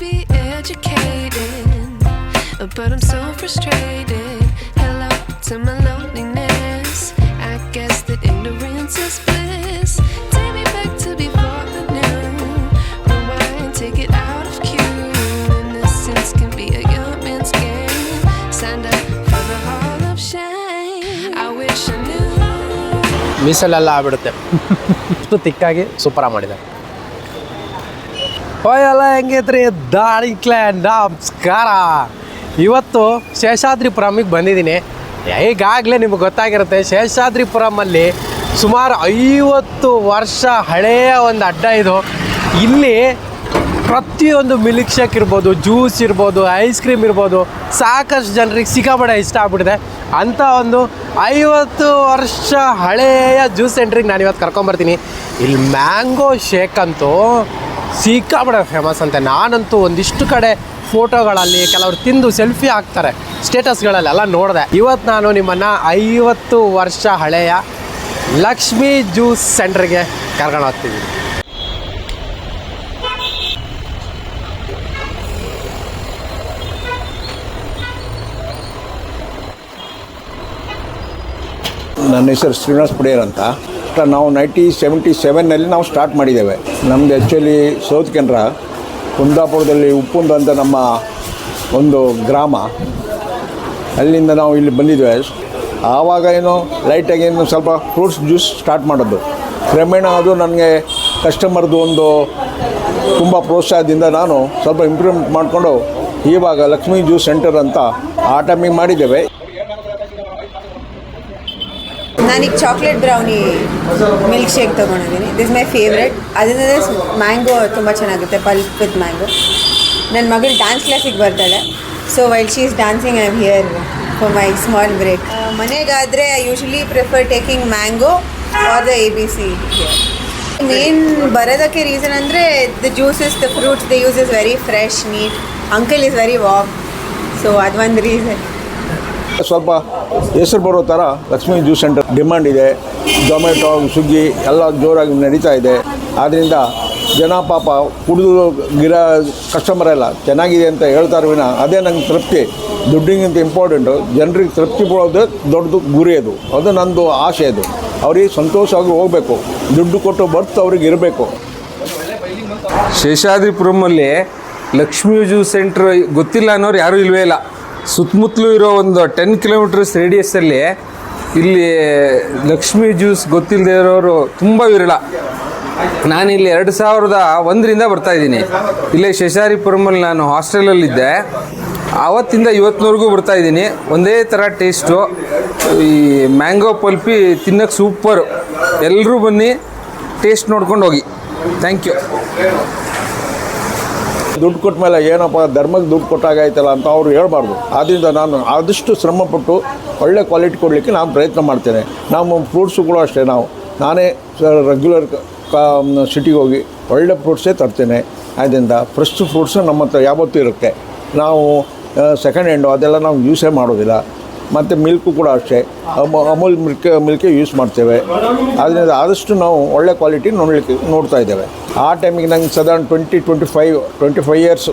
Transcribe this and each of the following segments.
be educated, but I'm so frustrated. Hello to my loneliness. I guess that ignorance is bliss. Take me back to before the new. Rewind, take it out of cue. Innocence can be a young man's game. Signed up for the hall of shame. I wish I knew. ಮೀಸಲೆಲ್ಲ ಆಗ್ಬಿಡುತ್ತೆ ಅಷ್ಟು ತಿಕ್ಕಾಗಿ ಸೂಪರಾಗಿ ಮಾಡಿದ್ದಾರೆ. ಎಲ್ಲ ಹೆಂಗೈತ್ರಿ ದಾಳಿ clan ನಮಸ್ಕಾರ. ಇವತ್ತು ಶೇಷಾದ್ರಿಪುರಮಿಗೆ ಬಂದಿದ್ದೀನಿ. ಈಗಾಗಲೇ ನಿಮ್ಗೆ ಗೊತ್ತಾಗಿರುತ್ತೆ, ಶೇಷಾದ್ರಿಪುರಮಲ್ಲಿ ಸುಮಾರು 50 ವರ್ಷ ಹಳೆಯ ಒಂದು ಅಡ್ಡ ಇದು. ಇಲ್ಲಿ ಪ್ರತಿಯೊಂದು ಮಿಲ್ಕ್ ಶೇಕ್ ಇರ್ಬೋದು, ಜ್ಯೂಸ್ ಇರ್ಬೋದು, ಐಸ್ ಕ್ರೀಮ್ ಇರ್ಬೋದು, ಸಾಕಷ್ಟು ಜನರಿಗೆ ಸಿಕ್ಕಾಪಟ್ಟೆ ಇಷ್ಟ ಆಗ್ಬಿಟ್ಟಿದೆ. ಅಂಥ ಒಂದು 50 ವರ್ಷ ಹಳೆಯ ಜ್ಯೂಸ್ ಸೆಂಟ್ರಿಗೆ ನಾನು ಇವತ್ತು ಕರ್ಕೊಂಬರ್ತೀನಿ. ಇಲ್ಲಿ ಮ್ಯಾಂಗೋ ಶೇಕ್ ಅಂತೂ ಸಿಕ್ಕಾಪಟ್ಟೆ ಫೇಮಸ್ ಅಂತೆ. ನಾನಂತೂ ಒಂದಿಷ್ಟು ಕಡೆ ಫೋಟೋಗಳಲ್ಲಿ ಕೆಲವರು ತಿಂದು ಸೆಲ್ಫಿ ಹಾಕ್ತಾರೆ ಸ್ಟೇಟಸ್ಗಳಲ್ಲೆಲ್ಲ ನೋಡಿದೆ. ಇವತ್ತು ನಾನು ನಿಮ್ಮನ್ನು 50 ವರ್ಷ ಹಳೆಯ ಲಕ್ಷ್ಮೀ ಜ್ಯೂಸ್ ಸೆಂಟ್ರಿಗೆ ಕರ್ಕೊಂಡು ಹೋಗ್ತಿದ್ದೀನಿ. ನನ್ನ ಹೆಸರು ಶ್ರೀನಿವಾಸ್ ಪುಡೇರ್ ಅಂತ. ನಾವು 1977ನಲ್ಲಿ ನಾವು ಸ್ಟಾರ್ಟ್ ಮಾಡಿದ್ದೇವೆ. ನಮ್ಮದು ಆ್ಯಕ್ಚುಲಿ ಸೌತ್ ಕೆನರಾ ಕುಂದಾಪುರದಲ್ಲಿ ಉಪ್ಪುಂದ ಅಂತ ನಮ್ಮ ಒಂದು ಗ್ರಾಮ, ಅಲ್ಲಿಂದ ನಾವು ಇಲ್ಲಿ ಬಂದಿದ್ದೇವೆ. ಆವಾಗ ಏನೋ ಲೈಟಾಗಿ ಏನು ಸ್ವಲ್ಪ ಫ್ರೂಟ್ಸ್ ಜ್ಯೂಸ್ ಸ್ಟಾರ್ಟ್ ಮಾಡೋದು. ಕ್ರಮೇಣ ಅದು ನನಗೆ ಕಸ್ಟಮರ್ದು ಒಂದು ತುಂಬ ಪ್ರೋತ್ಸಾಹದಿಂದ ನಾನು ಸ್ವಲ್ಪ ಇಂಪ್ರೂವ್ಮೆಂಟ್ ಮಾಡಿಕೊಂಡು ಇವಾಗ ಲಕ್ಷ್ಮೀ ಜ್ಯೂಸ್ ಸೆಂಟರ್ ಅಂತ ಆ ಟೈಮಿಗೆ ಮಾಡಿದ್ದೇವೆ. ನಾನೀಗ ಚಾಕ್ಲೇಟ್ ಬ್ರೌನಿ ಮಿಲ್ಕ್ ಶೇಕ್ ತೊಗೊಂಡಿದ್ದೀನಿ. This my favourite. ಅದರಿಂದ ಮ್ಯಾಂಗೋ ತುಂಬ ಚೆನ್ನಾಗುತ್ತೆ, ಪಲ್ಪ್ ವಿತ್ ಮ್ಯಾಂಗೋ. ನನ್ನ ಮಗಳು ಡ್ಯಾನ್ಸ್ ಕ್ಲಾಸಿಗೆ ಬರ್ತಾಳೆ. So while she is dancing I am here for my small break. ಮನೆಗಾದರೆ I usually prefer taking mango or the ABC. Main ಬರೋದಕ್ಕೆ reason ಅಂದರೆ the juices, the fruits they use is very fresh, neat. Uncle is very warm. So ಅದೊಂದು reason. ಸ್ವಲ್ಪ ಹೆಸರು ಬರೋ ಥರ Lakshmi juice centre demand ಇದೆ. ಝೊಮ್ಯಾಟೊ, ಸ್ವಿಗ್ಗಿ ಎಲ್ಲ ಜೋರಾಗಿ ನಡೀತಾ ಇದೆ. ಆದ್ದರಿಂದ ಜನ ಪಾಪ ಕುಡಿದು ಕಸ್ಟಮರ್ ಎಲ್ಲ ಚೆನ್ನಾಗಿದೆ ಅಂತ ಹೇಳ್ತಾರೆ ವಿನ ಅದೇ ನಂಗೆ ತೃಪ್ತಿ. ದುಡ್ಡಿಗಿಂತ ಇಂಪಾರ್ಟೆಂಟು ಜನರಿಗೆ ತೃಪ್ತಿ ಕೊಡೋದು ದೊಡ್ಡದು ಗುರಿ. ಅದು ನನ್ನದು ಆಸೆ. ಅದು ಅವ್ರಿಗೆ ಸಂತೋಷವಾಗಿ ಹೋಗಬೇಕು, ದುಡ್ಡು ಕೊಟ್ಟು ಬರ್ತು ಅವ್ರಿಗೆ ಇರಬೇಕು. ಶೇಷಾದ್ರಿಪುರಮಲ್ಲಿ ಲಕ್ಷ್ಮೀ ಜ್ಯೂಸ್ ಸೆಂಟ್ರ್ ಗೊತ್ತಿಲ್ಲ ಅನ್ನೋರು ಯಾರೂ ಇಲ್ಲವೇ ಇಲ್ಲ. ಸುತ್ತಮುತ್ತಲೂ ಇರೋ ಒಂದು 10 ಕಿಲೋಮೀಟರ್ಸ್ ರೇಡಿಯಸ್ಸಲ್ಲಿ ಇಲ್ಲಿ ಲಕ್ಷ್ಮೀ ಜ್ಯೂಸ್ ಗೊತ್ತಿಲ್ಲದೆ ಇರೋರು ತುಂಬ ವಿರಳ. ನಾನಿಲ್ಲಿ 2001ರಿಂದ ಬರ್ತಾಯಿದ್ದೀನಿ. ಇಲ್ಲೇ ಶೇಷಾದ್ರಿಪುರಮಲ್ಲಿ ನಾನು ಹಾಸ್ಟೆಲಲ್ಲಿದ್ದೆ. ಆವತ್ತಿಂದ ಇವತ್ತಿನವರೆಗೂ ಬರ್ತಾಯಿದ್ದೀನಿ. ಒಂದೇ ಥರ ಟೇಸ್ಟು. ಈ ಮ್ಯಾಂಗೋ ಪಲ್ಪಿ ತಿನ್ನೋಕ್ಕೆ ಸೂಪರು. ಎಲ್ಲರೂ ಬನ್ನಿ, ಟೇಸ್ಟ್ ನೋಡ್ಕೊಂಡು ಹೋಗಿ. Thank you. ದುಡ್ಡು ಕೊಟ್ಟ ಮೇಲೆ ಏನಪ್ಪ ಧರ್ಮಕ್ಕೆ ದುಡ್ಡು ಕೊಟ್ಟಾಗಾಯ್ತಲ್ಲ ಅಂತ ಅವರು ಹೇಳ್ಬಾರ್ದು. ಆದ್ದರಿಂದ ನಾನು ಆದಷ್ಟು ಶ್ರಮಪಟ್ಟು ಒಳ್ಳೆ ಕ್ವಾಲಿಟಿ ಕೊಡಲಿಕ್ಕೆ ನಾನು ಪ್ರಯತ್ನ ಮಾಡ್ತೇನೆ. ನಮ್ಮ ಫ್ರೂಟ್ಸು ಕೂಡ ಅಷ್ಟೇ. ನಾನೇ ರೆಗ್ಯುಲರ್ ಸಿಟಿಗೆ ಹೋಗಿ ಒಳ್ಳೆ ಫ್ರೂಟ್ಸೇ ತರ್ತೇನೆ. ಆದ್ದರಿಂದ ಫ್ರೆಶ್ ಫ್ರೂಟ್ಸು ನಮ್ಮ ಹತ್ರ ಯಾವತ್ತೂ ಇರುತ್ತೆ. ನಾವು ಸೆಕೆಂಡ್ ಹ್ಯಾಂಡು ಅದೆಲ್ಲ ನಾವು ಯೂಸೇ ಮಾಡೋದಿಲ್ಲ. ಮತ್ತು ಮಿಲ್ಕು ಕೂಡ ಅಷ್ಟೇ, ಅಮೂಲ್ ಮಿಲ್ಕೇ ಯೂಸ್ ಮಾಡ್ತೇವೆ. ಆದ್ದರಿಂದ ಆದಷ್ಟು ನಾವು ಒಳ್ಳೆ ಕ್ವಾಲಿಟಿ ನೋಡ್ತಾ ಇದ್ದೇವೆ. ಆ ಟೈಮಿಗೆ ನಂಗೆ ಸಾಧಾರಣ 25 ಇಯರ್ಸ್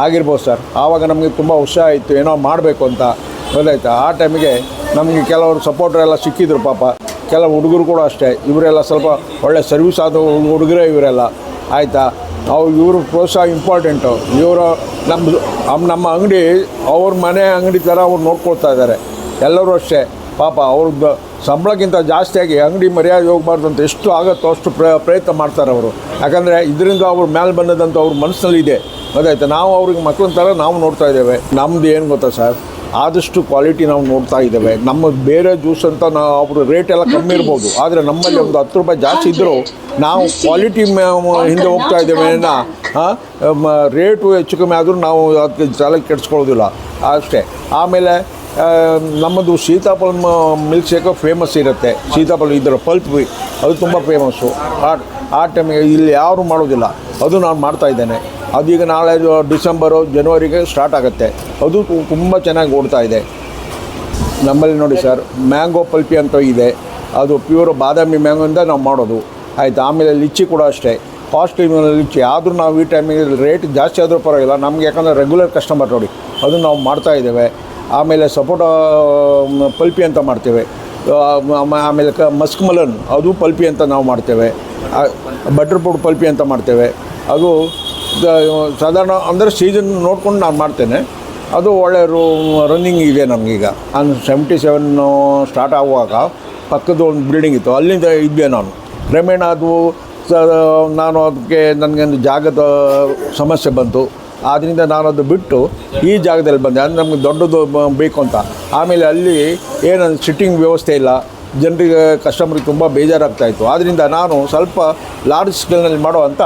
ಆಗಿರ್ಬೋದು ಸರ್. ಆವಾಗ ನಮಗೆ ತುಂಬ ಉತ್ಸಾಹ ಇತ್ತು, ಏನೋ ಮಾಡಬೇಕು ಅಂತ. ಗೊತ್ತಾಯ್ತು. ಆ ಟೈಮಿಗೆ ನಮಗೆ ಕೆಲವರು ಸಪೋರ್ಟ್ರೆಲ್ಲ ಸಿಕ್ಕಿದ್ರು ಪಾಪ. ಕೆಲವು ಹುಡುಗರು ಕೂಡ ಅಷ್ಟೇ. ಇವರೆಲ್ಲ ಸ್ವಲ್ಪ ಒಳ್ಳೆ ಸರ್ವಿಸ್ ಆದ ಹುಡುಗರೇ ಇವರೆಲ್ಲ. ಆಯಿತಾ, ಇವರು ಪ್ರೋತ್ಸಾಹ ಇಂಪಾರ್ಟೆಂಟು. ಇವರು ನಮ್ಮ ಅಂಗಡಿ ಅವ್ರ ಮನೆ ಅಂಗಡಿ ಥರ ಅವ್ರು ನೋಡ್ಕೊಳ್ತಾ ಇದ್ದಾರೆ. ಎಲ್ಲರೂ ಅಷ್ಟೇ ಪಾಪ. ಅವ್ರದ್ದು ಸಂಬಳಕ್ಕಿಂತ ಜಾಸ್ತಿಯಾಗಿ ಅಂಗಡಿ ಮರ್ಯಾದೆ ಹೋಗಬಾರ್ದು ಅಂತ ಎಷ್ಟು ಆಗುತ್ತೋ ಅಷ್ಟು ಪ್ರಯತ್ನ ಮಾಡ್ತಾರೆ ಅವರು. ಯಾಕಂದರೆ ಇದರಿಂದ ಅವ್ರ ಮೇಲೆ ಬಂದದಂತ ಅವ್ರ ಮನಸ್ಸಿನಲ್ಲಿ ಇದೆ. ಗೊತ್ತಾಯ್ತು. ನಾವು ಅವ್ರಿಗೆ ಮಕ್ಕಳ ಥರ ನಾವು ನೋಡ್ತಾ ಇದ್ದೇವೆ. ನಮ್ಮದು ಏನು ಗೊತ್ತಾ ಸರ್, ಆದಷ್ಟು ಕ್ವಾಲಿಟಿ ನಾವು ನೋಡ್ತಾ ಇದ್ದೇವೆ. ನಮ್ಮ ಬೇರೆ ಜ್ಯೂಸ್ ಅಂತ ಅವರು ರೇಟ್ ಎಲ್ಲ ಕಮ್ಮಿ ಇರ್ಬೋದು, ಆದರೆ ನಮ್ಮಲ್ಲಿ ಒಂದು 10 ರೂಪಾಯಿ ಜಾಸ್ತಿ ಇದ್ದರೂ ನಾವು ಕ್ವಾಲಿಟಿ ಹಿಂದೆ ಹೋಗ್ತಾ ಇದ್ದೇವೆ. ರೇಟು ಹೆಚ್ಚು ಕಮ್ಮಿ ಆದರೂ ನಾವು ಅದಕ್ಕೆ ಚಾಲಕ್ಕೆ ಕೆಡಿಸ್ಕೊಳ್ಳೋದಿಲ್ಲ ಅಷ್ಟೇ. ಆಮೇಲೆ ನಮ್ಮದು ಸೀತಾಫಲ ಮಿಲ್ಕ್ ಶೇಕ್ ಫೇಮಸ್ ಇರುತ್ತೆ. ಸೀತಾಫಲ ಇದರ ಪಲ್ಪ್ ಅದು ತುಂಬ ಫೇಮಸ್ಸು. ಆ ಟೈಮಿಗೆ ಇಲ್ಲಿ ಯಾರೂ ಮಾಡೋದಿಲ್ಲ. ಅದು ನಾನು ಮಾಡ್ತಾಯಿದ್ದೇನೆ. ಅದೀಗ ನಾಳೆ ಡಿಸೆಂಬರು ಜನವರಿಗೆ ಸ್ಟಾರ್ಟ್ ಆಗುತ್ತೆ. ಅದು ತುಂಬ ಚೆನ್ನಾಗಿ ಓಡ್ತಾ ಇದೆ. ನಮ್ಮಲ್ಲಿ ನೋಡಿ ಸರ್, ಮ್ಯಾಂಗೋ ಪಲ್ಪಿ ಅಂತ ಇದೆ. ಅದು ಪ್ಯೂರ್ ಬಾದಾಮಿ ಮ್ಯಾಂಗೋಯಿಂದ ನಾವು ಮಾಡೋದು. ಆಯಿತು. ಆಮೇಲೆ ಲಿಚ್ಚಿ ಕೂಡ ಅಷ್ಟೇ. Costly lychee. ಆದರೂ ನಾವು ಈ ಟೈಮಿಗೆ ರೇಟ್ ಜಾಸ್ತಿ ಆದರೂ ಪರವಾಗಿಲ್ಲ ನಮಗೆ, ಯಾಕಂದರೆ ರೆಗ್ಯುಲರ್ ಕಸ್ಟಮರ್ ನೋಡಿ ಅದನ್ನು ನಾವು ಮಾಡ್ತಾಯಿದ್ದೇವೆ. ಆಮೇಲೆ ಸಪೋಟ ಪಲ್ಪಿ ಅಂತ ಮಾಡ್ತೇವೆ. ಆಮೇಲೆ ಮಸ್ಕ್ ಮಲನ್ ಅದು ಪಲ್ಪಿ ಅಂತ ನಾವು ಮಾಡ್ತೇವೆ. ಬಟರ್ ಪೌಡ್ ಪಲ್ಪಿ ಅಂತ ಮಾಡ್ತೇವೆ. ಅದು ಸಾಧಾರಣ ಅಂದರೆ ಸೀಸನ್ ನೋಡ್ಕೊಂಡು ನಾನು ಮಾಡ್ತೇನೆ. ಅದು ಒಳ್ಳೆ ರನ್ನಿಂಗ್ ಇದೆ ನಮಗೀಗ. ನಾನು 77 ಸ್ಟಾರ್ಟ್ ಆಗುವಾಗ ಪಕ್ಕದ ಒಂದು ಬಿಲ್ಡಿಂಗ್ ಇತ್ತು, ಅಲ್ಲಿಂದ ಇದ್ದೆ ನಾನು. ಕ್ರಮೇಣ ಅದು ನಾನು ಅದಕ್ಕೆ ನನಗೊಂದು ಜಾಗದ ಸಮಸ್ಯೆ ಬಂತು. ಆದ್ದರಿಂದ ನಾನು ಅದು ಬಿಟ್ಟು ಈ ಜಾಗದಲ್ಲಿ ಬಂದೆ. ಅಂದರೆ ನಮಗೆ ದೊಡ್ಡದು ಬೇಕು ಅಂತ. ಆಮೇಲೆ ಅಲ್ಲಿ ಏನು ಸಿಟ್ಟಿಂಗ್ ವ್ಯವಸ್ಥೆ ಇಲ್ಲ, ಜನರಿಗೆ ಕಸ್ಟಮರಿಗೆ ತುಂಬ ಬೇಜಾರಾಗ್ತಾಯಿತ್ತು. ಆದ್ದರಿಂದ ನಾನು ಸ್ವಲ್ಪ ಲಾರ್ಜ್ ಸ್ಕೇಲ್ನಲ್ಲಿ ಮಾಡೋ ಅಂತ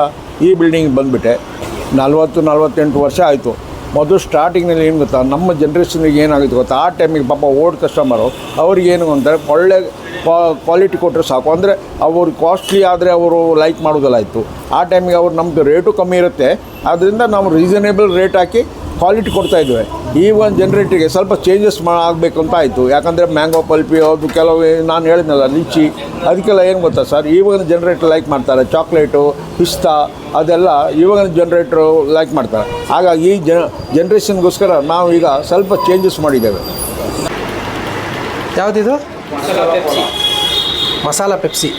ಈ ಬಿಲ್ಡಿಂಗ್ ಬಂದುಬಿಟ್ಟೆ. 48 ವರ್ಷ ಆಯಿತು. ಮೊದಲು ಸ್ಟಾರ್ಟಿಂಗ್ನಲ್ಲಿ ಏನು ಗೊತ್ತಾ, ನಮ್ಮ ಜನ್ರೇಷನ್ಗೆ ಏನಾಗಿತ್ತು ಗೊತ್ತಾ, ಆ ಟೈಮಿಗೆ ಪಾಪ ಓಲ್ಡ್ ಕಸ್ಟಮರು ಅವ್ರಿಗೇನು ಅಂತಾರೆ ಒಳ್ಳೆ ಕ್ವಾಲಿಟಿ ಕೊಟ್ಟರೆ ಸಾಕು. ಅಂದರೆ ಅವರು ಕಾಸ್ಟ್ಲಿ ಆದರೆ ಅವರು ಲೈಕ್ ಮಾಡೋದಲ್ಲ ಇತ್ತು. ಆ ಟೈಮಿಗೆ ಅವ್ರು ನಮ್ಮದು ರೇಟು ಕಮ್ಮಿ ಇರುತ್ತೆ, ಆದ್ದರಿಂದ ನಾವು ರೀಸನೇಬಲ್ ರೇಟ್ ಹಾಕಿ ಕ್ವಾಲಿಟಿ ಕೊಡ್ತಾಯಿದ್ವಿ. ಈ ಒಂದು ಜನ್ರೇಟಿಗೆ ಸ್ವಲ್ಪ ಚೇಂಜಸ್ ಆಗಬೇಕು ಅಂತ ಆಯಿತು. ಯಾಕಂದರೆ ಮ್ಯಾಂಗೋ ಪಲ್ಪಿ ಅದು ಕೆಲವು ನಾನು ಹೇಳಿದ್ನಲ್ಲ ಲಿಚ್ಚಿ, ಅದಕ್ಕೆಲ್ಲ ಏನು ಗೊತ್ತಾ ಸರ್, ಇವಾಗಿನ ಜನ್ರೇಟ್ರ್ ಲೈಕ್ ಮಾಡ್ತಾರೆ. ಚಾಕ್ಲೇಟು, ಪಿಸ್ತಾ ಅದೆಲ್ಲ ಇವಾಗಿನ ಜನ್ರೇಟ್ರು ಲೈಕ್ ಮಾಡ್ತಾರೆ. ಹಾಗಾಗಿ ಈ ಜನ್ರೇಷನ್ಗೋಸ್ಕರ ನಾವು ಈಗ ಸ್ವಲ್ಪ ಚೇಂಜಸ್ ಮಾಡಿದ್ದೇವೆ. ಯಾವುದಿದು? Masala Pepsi.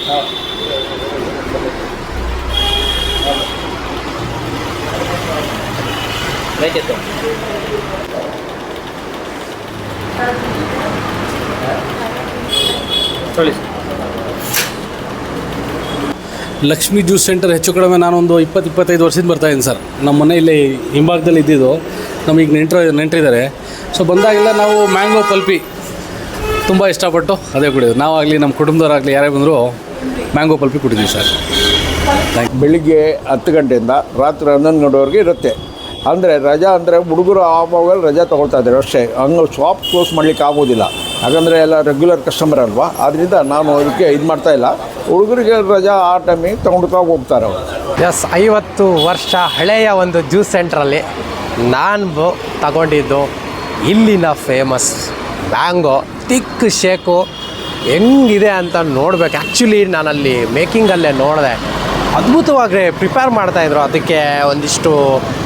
Lakshmi juice centre ಹೆಚ್ಚು ಕಡಿಮೆ ನಾನೊಂದು 20-25 ವರ್ಷದಿಂದ ಬರ್ತಾಯಿದ್ದೀನಿ ಸರ್. ನಮ್ಮ ಮನೆ ಇಲ್ಲಿ ಹಿಂಭಾಗದಲ್ಲಿ ಇದ್ದಿದ್ದು, ನಮಗೆ ನೆಂಟರಿದ್ದಾರೆ. ಸೊ ಬಂದಾಗೆಲ್ಲ ನಾವು ಮ್ಯಾಂಗೋ ಪಲ್ಪಿ ತುಂಬ ಇಷ್ಟಪಟ್ಟು ಅದೇ ಕುಡಿಯೋದು. ನಾವಾಗಲಿ ನಮ್ಮ ಕುಟುಂಬದವರಾಗಲಿ ಯಾರೇ ಬಂದರೂ ಮ್ಯಾಂಗೋ ಪಲ್ಪಿ ಕುಡಿತೀವಿ ಸರ್. ಬೆಳಿಗ್ಗೆ 10 ಗಂಟೆಯಿಂದ ರಾತ್ರಿ 11 ಗಂಟೆವರೆಗೆ ಇರುತ್ತೆ. ಅಂದರೆ ರಜಾ ಅಂದರೆ ಹುಡುಗರು ಆವಾಗಲ್ಲಿ ರಜಾ ತೊಗೊಳ್ತಾ ಇದ್ದಾರೆ ಅಷ್ಟೇ. ಹಂಗೆ ಶಾಪ್ ಕ್ಲೋಸ್ ಮಾಡಲಿಕ್ಕೆ ಆಗೋದಿಲ್ಲ, ಯಾಕಂದರೆ ಎಲ್ಲ ರೆಗ್ಯುಲರ್ ಕಸ್ಟಮರ್ ಅಲ್ವಾ. ಆದ್ದರಿಂದ ನಾನು ಅದಕ್ಕೆ ಇದು ಮಾಡ್ತಾಯಿಲ್ಲ. ಹುಡುಗರಿಗೆ ರಜಾ ಆ ಟೈಮಿಗೆ ತೊಗೊಂಡು ಹೋಗ್ತಾರೆ ಅವರು. 50 ವರ್ಷ ಹಳೆಯ ಒಂದು ಜ್ಯೂಸ್ ಸೆಂಟ್ರಲ್ಲಿ ನಾನು ತಗೊಂಡಿದ್ದು ಇಲ್ಲಿನ ಫೇಮಸ್ ಮ್ಯಾಂಗೋ ತಿಕ್ ಶೇಕು ಹೆಂಗಿದೆ ಅಂತ ನೋಡ್ಬೇಕು. ಆ್ಯಕ್ಚುಲಿ ನಾನಲ್ಲಿ ಮೇಕಿಂಗಲ್ಲೇ ನೋಡಿದೆ, ಅದ್ಭುತವಾಗಿ ಪ್ರಿಪೇರ್ ಮಾಡ್ತಾಯಿದ್ರು. ಅದಕ್ಕೆ ಒಂದಿಷ್ಟು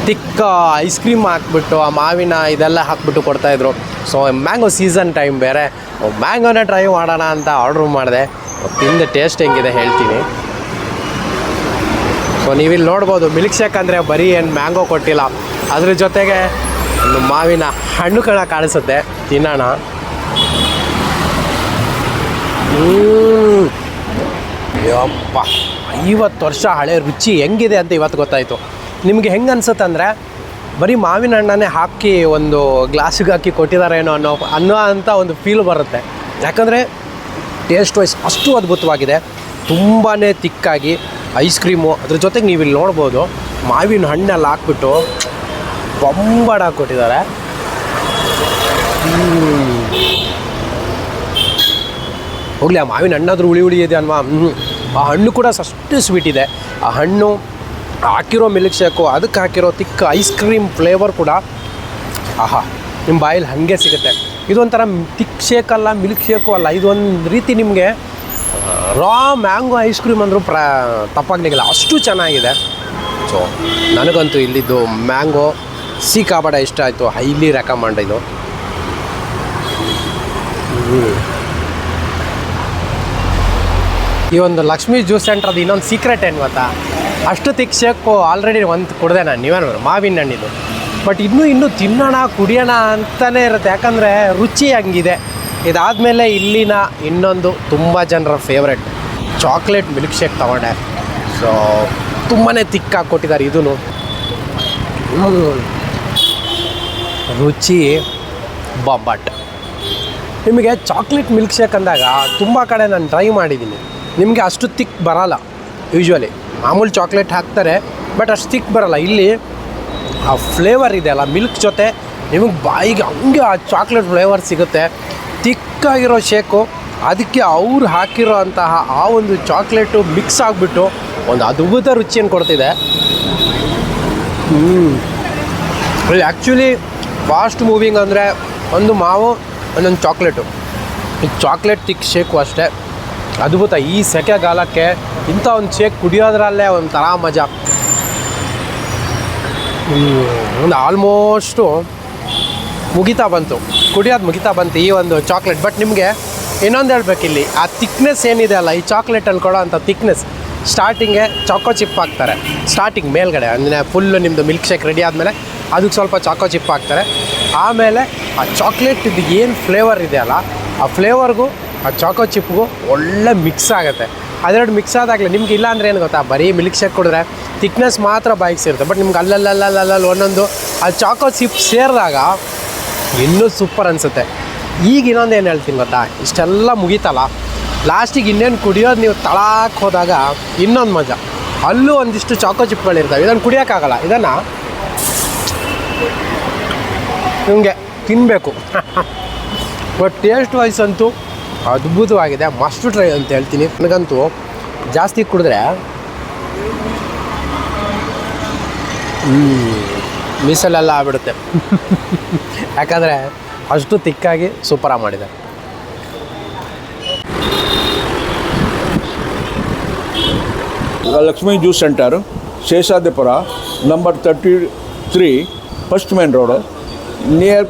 ತಿಕ್ಕ ಐಸ್ ಕ್ರೀಮ್ ಹಾಕ್ಬಿಟ್ಟು ಆ ಮಾವಿನ ಇದೆಲ್ಲ ಹಾಕ್ಬಿಟ್ಟು ಕೊಡ್ತಾಯಿದ್ರು. ಸೊ ಮ್ಯಾಂಗೋ ಸೀಸನ್ ಟೈಮ್ ಬೇರೆ, ಮ್ಯಾಂಗೋನ ಟ್ರೈ ಮಾಡೋಣ ಅಂತ ಆರ್ಡ್ರ್ ಮಾಡಿದೆ. ತಿಂದು ಟೇಸ್ಟ್ ಹೆಂಗಿದೆ ಹೇಳ್ತೀನಿ. ಸೊ ನೀವಿಲ್ಲಿ ನೋಡ್ಬೋದು, ಮಿಲ್ಕ್ ಶೇಕ್ ಅಂದರೆ ಬರೀ ಏನು ಮ್ಯಾಂಗೋ ಕೊಟ್ಟಿಲ್ಲ, ಅದ್ರ ಜೊತೆಗೆ ಒಂದು ಮಾವಿನ ಹಣ್ಣು ಕಣ ಕಾಣಿಸುತ್ತೆ. ತಿನ್ನೋಣ. ಯಪ್ಪ, 50 ವರ್ಷ ಹಳೆ ರುಚಿ ಹೆಂಗಿದೆ ಅಂತ ಇವತ್ತು ಗೊತ್ತಾಯಿತು. ನಿಮಗೆ ಹೆಂಗೆ ಅನ್ಸುತ್ತೆ ಅಂದರೆ ಬರೀ ಮಾವಿನ ಹಣ್ಣನ್ನೇ ಹಾಕಿ ಒಂದು ಗ್ಲಾಸಿಗೆ ಹಾಕಿ ಕೊಟ್ಟಿದ್ದಾರೇನೋ ಅನ್ನೋ ಅಂಥ ಒಂದು ಫೀಲ್ ಬರುತ್ತೆ. ಯಾಕಂದರೆ ಟೇಸ್ಟ್ ವೈಸ್ ಅಷ್ಟು ಅದ್ಭುತವಾಗಿದೆ. ತುಂಬಾ ತಿಕ್ಕಾಗಿ ಐಸ್ ಕ್ರೀಮು, ಅದ್ರ ಜೊತೆಗೆ ನೀವು ಇಲ್ಲಿ ನೋಡ್ಬೋದು ಮಾವಿನ ಹಣ್ಣೆಲ್ಲ ಹಾಕ್ಬಿಟ್ಟು ಬೊಂಬಾಡಾಗಿ ಕೊಟ್ಟಿದ್ದಾರೆ. ಹೋಗಲಿ, ಆ ಮಾವಿನ ಹಣ್ಣಾದರೂ ಹುಳಿ ಇದೆ ಅಲ್ವಾ. ಆ ಹಣ್ಣು ಕೂಡ ಅಷ್ಟು ಸ್ವೀಟ್ ಇದೆ. ಆ ಹಣ್ಣು ಹಾಕಿರೋ ಮಿಲ್ಕ್ ಶೇಕು, ಅದಕ್ಕೆ ಹಾಕಿರೋ ತಿಕ್ಕ ಐಸ್ ಕ್ರೀಮ್ ಫ್ಲೇವರ್ ಕೂಡ ಆಹಾ, ನಿಮ್ಮ ಬಾಯಲ್ಲಿ ಹಾಗೆ ಸಿಗುತ್ತೆ. ಇದೊಂಥರ ತಿಕ್ ಶೇಕಲ್ಲ, ಮಿಲ್ಕ್ ಶೇಕು ಅಲ್ಲ, ಇದೊಂದು ರೀತಿ ನಿಮಗೆ ರಾ ಮ್ಯಾಂಗೋ ಐಸ್ ಕ್ರೀಮ್ ಅಂದರೂ ತಪ್ಪಾಗಲಿಕ್ಕಿಲ್ಲ, ಅಷ್ಟು ಚೆನ್ನಾಗಿದೆ. ಸೊ ನನಗಂತೂ ಇಲ್ಲಿದ್ದು ಮ್ಯಾಂಗೋ ಸಿಕ್ಕಾಪಟ್ಟೆ ಇಷ್ಟ ಆಯಿತು. ಹೈಲಿ ರೆಕಮೆಂಡ್ ಇದು. ಈ ಒಂದು ಲಕ್ಷ್ಮೀ ಜ್ಯೂಸ್ ಸೆಂಟ್ರದ್ದು ಇನ್ನೊಂದು ಸೀಕ್ರೆಟ್ ಏನು ಗೊತ್ತಾ, ಅಷ್ಟು ತಿಕ್ ಶೇಕು ಆಲ್ರೆಡಿ ಒಂದು ಕುಡಿದೆ ನಾನು, ನೀವೇನು ಮಾವಿನ ಹಣ್ಣಿದು. ಬಟ್ ಇನ್ನೂ ತಿನ್ನೋಣ ಕುಡಿಯೋಣ ಅಂತಲೇ ಇರುತ್ತೆ, ಯಾಕಂದರೆ ರುಚಿ ಹಂಗಿದೆ. ಇದಾದಮೇಲೆ ಇಲ್ಲಿನ ಇನ್ನೊಂದು ತುಂಬ ಜನರ ಫೇವ್ರೆಟ್ ಚಾಕ್ಲೇಟ್ ಮಿಲ್ಕ್ ಶೇಕ್ ತೊಗೊಂಡೆ. ಸೊ ತುಂಬಾ ತಿಕ್ಕಾಗಿ ಕೊಟ್ಟಿದ್ದಾರೆ. ಇದೂ ರುಚಿ ಬಟ್ ನಿಮಗೆ ಚಾಕ್ಲೇಟ್ ಮಿಲ್ಕ್ ಶೇಕ್ ಅಂದಾಗ ತುಂಬ ಕಡೆ ನಾನು ಟ್ರೈ ಮಾಡಿದ್ದೀನಿ, ನಿಮಗೆ ಅಷ್ಟು ತಿಕ್ ಬರೋಲ್ಲ. ಯೂಶ್ವಲಿ ಮಾಮೂಲಿ ಚಾಕ್ಲೇಟ್ ಹಾಕ್ತಾರೆ, ಬಟ್ ಅಷ್ಟು ತಿಕ್ ಬರೋಲ್ಲ. ಇಲ್ಲಿ ಆ ಫ್ಲೇವರ್ ಇದೆ ಅಲ್ಲ ಮಿಲ್ಕ್ ಜೊತೆ, ನಿಮಗೆ ಬಾಯಿಗೆ ಹಂಗೆ ಆ ಚಾಕ್ಲೇಟ್ ಫ್ಲೇವರ್ ಸಿಗುತ್ತೆ. ತಿಕ್ಕಾಗಿರೋ ಶೇಕು, ಅದಕ್ಕೆ ಅವ್ರು ಹಾಕಿರೋ ಅಂತಹ ಆ ಒಂದು ಚಾಕ್ಲೇಟು ಮಿಕ್ಸ್ ಆಗಿಬಿಟ್ಟು ಒಂದು ಅದ್ಭುತ ರುಚಿಯನ್ನು ಕೊಡ್ತಿದೆ. ಆ್ಯಕ್ಚುಲಿ ಫಾಸ್ಟ್ ಮೂವಿಂಗ್ ಅಂದರೆ ಒಂದು ಮಾವು, ಒಂದೊಂದು ಚಾಕ್ಲೇಟು. ಈ ಚಾಕ್ಲೇಟ್ ತಿಕ್ ಶೇಕು ಅಷ್ಟೇ ಅದ್ಭುತ. ಈ ಸೆಕೆಗಾಲಕ್ಕೆ ಇಂಥ ಒಂದು ಶೇಕ್ ಕುಡಿಯೋದ್ರಲ್ಲೇ ಒಂಥರ ಮಜಾ. ಒಂದು ಆಲ್ಮೋಸ್ಟು ಮುಗಿತಾ ಬಂತು ಈ ಒಂದು ಚಾಕ್ಲೇಟ್. ಬಟ್ ನಿಮಗೆ ಇನ್ನೊಂದು ಹೇಳ್ಬೇಕು, ಇಲ್ಲಿ ಆ ತಿಕ್ನೆಸ್ ಏನಿದೆ ಅಲ್ಲ, ಈ ಚಾಕ್ಲೇಟಲ್ಲಿ ಕೊಡೋ ಅಂಥ ತಿಕ್ನೆಸ್, ಸ್ಟಾರ್ಟಿಂಗೆ ಚಾಕೋ ಚಿಪ್ ಹಾಕ್ತಾರೆ ಸ್ಟಾರ್ಟಿಂಗ್ ಮೇಲ್ಗಡೆ, ಅಂದರೆ ಫುಲ್ಲು ನಿಮ್ಮದು ಮಿಲ್ಕ್ ಶೇಕ್ ರೆಡಿ ಆದಮೇಲೆ ಅದಕ್ಕೆ ಸ್ವಲ್ಪ ಚಾಕೋ ಚಿಪ್ ಹಾಕ್ತಾರೆ. ಆಮೇಲೆ ಆ ಚಾಕ್ಲೇಟಿದ್ದು ಏನು ಫ್ಲೇವರ್ ಇದೆಯಲ್ಲ, ಆ ಫ್ಲೇವರ್ಗೂ ಆ ಚಾಕೋ ಚಿಪ್ಗೂ ಒಳ್ಳೆ ಮಿಕ್ಸ್ ಆಗುತ್ತೆ. ಅದೆರಡು ಮಿಕ್ಸ್ ಆದಾಗಲೇ ನಿಮ್ಗೆ ಇಲ್ಲ ಅಂದರೆ ಏನು ಗೊತ್ತಾ, ಬರೀ ಮಿಲ್ಕ್ ಶೇಕ್ ಕುಡಿದ್ರೆ ತಿಕ್ನೆಸ್ ಮಾತ್ರ ಬಾಯಿಗೆ ಸೇರುತ್ತೆ. ಬಟ್ ನಿಮ್ಗೆ ಅಲ್ಲಲ್ಲಿ ಒಂದೊಂದು ಆ ಚಾಕೋ ಚಿಪ್ ಸೇರಿದಾಗ ಇನ್ನೂ ಸೂಪರ್ ಅನಿಸುತ್ತೆ. ಈಗ ಇನ್ನೊಂದು ಏನು ಹೇಳ್ತೀನಿ ಗೊತ್ತಾ, ಇಷ್ಟೆಲ್ಲ ಮುಗೀತಲ್ಲ, ಲಾಸ್ಟಿಗೆ ಇನ್ನೇನು ಕುಡಿಯೋದು ನೀವು ತಳಕ್ಕೆ ಹೋದಾಗ ಇನ್ನೊಂದು ಮಜಾ. ಅಲ್ಲೂ ಒಂದಿಷ್ಟು ಚಾಕೋ ಚಿಪ್ಗಳಿರ್ತವೆ, ಇದನ್ನು ಕುಡಿಯೋಕ್ಕಾಗಲ್ಲ, ಇದನ್ನು ನಿಮಗೆ ತಿನ್ನಬೇಕು. ಬಟ್ ಟೇಸ್ಟ್ ವೈಸ್ ಅಂತೂ ಅದ್ಭುತವಾಗಿದೆ, ಮಸ್ಟ್ ಟ್ರೈ ಅಂತ ಹೇಳ್ತೀನಿ. ನನಗಂತೂ ಜಾಸ್ತಿ ಕುಡಿದ್ರೆ ಮೀಸಲೆಲ್ಲ ಆಗ್ಬಿಡುತ್ತೆ. ಯಾಕಂದರೆ ಅಷ್ಟು ತಿಕ್ಕಾಗಿ ಸೂಪರಾಗಿ ಮಾಡಿದೆ. Lakshmi juice centre, Seshadripuram, number 33, first main road, near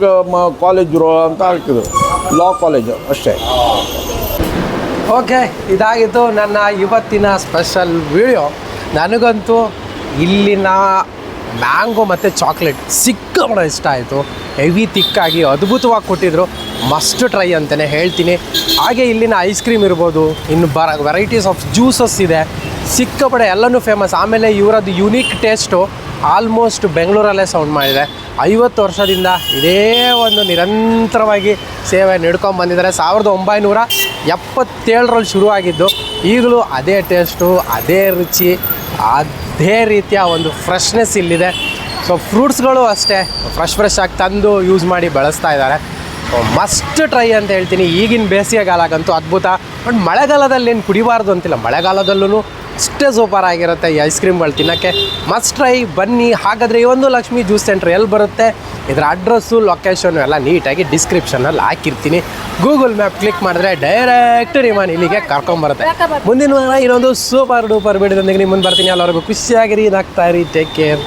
college ರೋ ಅಂತ ಹಾಕಿದ್ರು, ಲಾ ಕಾಲೇಜು ಅಷ್ಟೇ. ಓಕೆ, ಇದಾಗಿತ್ತು ನನ್ನ ಇವತ್ತಿನ ಸ್ಪೆಷಲ್ ವಿಡಿಯೋ. ನನಗಂತೂ ಇಲ್ಲಿನ ಮ್ಯಾಂಗೋ ಮತ್ತು ಚಾಕ್ಲೇಟ್ ಸಿಕ್ಕಾಪಟ್ಟೆ ಇಷ್ಟ ಆಯಿತು. ಹೆವಿ ತಿಕ್ಕಾಗಿ ಅದ್ಭುತವಾಗಿ ಕೊಟ್ಟಿದ್ರು, ಮಸ್ಟ್ ಟ್ರೈ ಅಂತಲೇ ಹೇಳ್ತೀನಿ. ಹಾಗೆ ಇಲ್ಲಿನ ಐಸ್ ಕ್ರೀಮ್ ಇರ್ಬೋದು, ಇನ್ನು ವೆರೈಟೀಸ್ ಆಫ್ ಜ್ಯೂಸಸ್ ಇದೆ, ಸಿಕ್ಕಾಪಟ್ಟೆ ಎಲ್ಲನೂ ಫೇಮಸ್. ಆಮೇಲೆ ಇವರದ್ದು ಯುನೀಕ್ ಟೇಸ್ಟು ಆಲ್ಮೋಸ್ಟ್ ಬೆಂಗಳೂರಲ್ಲೇ ಸೌಂಡ್ ಮಾಡಿದೆ. 50 ವರ್ಷದಿಂದ ಇದೇ ಒಂದು ನಿರಂತರವಾಗಿ ಸೇವೆ ನಡ್ಕೊಂಬಂದಿದ್ದಾರೆ. 1977ರಲ್ಲಿ ಶುರುವಾಗಿದ್ದು, ಈಗಲೂ ಅದೇ ಟೇಸ್ಟು, ಅದೇ ರುಚಿ, ಅದೇ ರೀತಿಯ ಒಂದು ಫ್ರೆಶ್ನೆಸ್ ಇಲ್ಲಿದೆ. ಸೊ ಫ್ರೂಟ್ಸ್ಗಳು ಅಷ್ಟೇ ಫ್ರೆಶ್ ಆಗಿ ತಂದು ಯೂಸ್ ಮಾಡಿ ಬಳಸ್ತಾ ಇದ್ದಾರೆ. ಮಸ್ಟ್ ಟ್ರೈ ಅಂತ ಹೇಳ್ತೀನಿ. ಈಗಿನ ಬೇಸಿಗೆಗಾಲಕ್ಕಂತೂ ಅದ್ಭುತ. ಬಟ್ ಮಳೆಗಾಲದಲ್ಲಿ ಏನು ಕುಡಿಬಾರ್ದು ಅಂತಿಲ್ಲ, ಮಳೆಗಾಲದಲ್ಲೂ ಅಷ್ಟೇ ಸೂಪರ್ ಆಗಿರುತ್ತೆ ಈ ಐಸ್ ಕ್ರೀಮ್ಗಳು ತಿನ್ನೋಕ್ಕೆ. ಮಸ್ಟ್ ಟ್ರೈ, ಬನ್ನಿ. ಹಾಗಾದರೆ ಈ ಒಂದು ಲಕ್ಷ್ಮೀ ಜ್ಯೂಸ್ ಸೆಂಟ್ರ್ ಎಲ್ಲಿ ಬರುತ್ತೆ, ಇದರ ಅಡ್ರೆಸ್ಸು, ಲೊಕೇಶನ್ನು ಎಲ್ಲ ನೀಟಾಗಿ ಡಿಸ್ಕ್ರಿಪ್ಷನಲ್ಲಿ ಹಾಕಿರ್ತೀನಿ. ಗೂಗಲ್ ಮ್ಯಾಪ್ ಕ್ಲಿಕ್ ಮಾಡಿದ್ರೆ ಡೈರೆಕ್ಟ್ ನಿಮ್ಮನ್ನು ಇಲ್ಲಿಗೆ ಕರ್ಕೊಂಬರುತ್ತೆ. ಮುಂದಿನ ವಾರ ಇನ್ನೊಂದು ಸೂಪರ್ ಡೂಪರ್ ವಿಡಿಯೋದೊಂದಿಗೆ ನಿಮ್ಮ ಮುಂದೆ ಬರ್ತೀನಿ. ಎಲ್ಲರಿಗೂ ಖುಷಿಯಾಗಿರಿ, ಇದಾಗ್ತಾ ಇರಿ. Take care.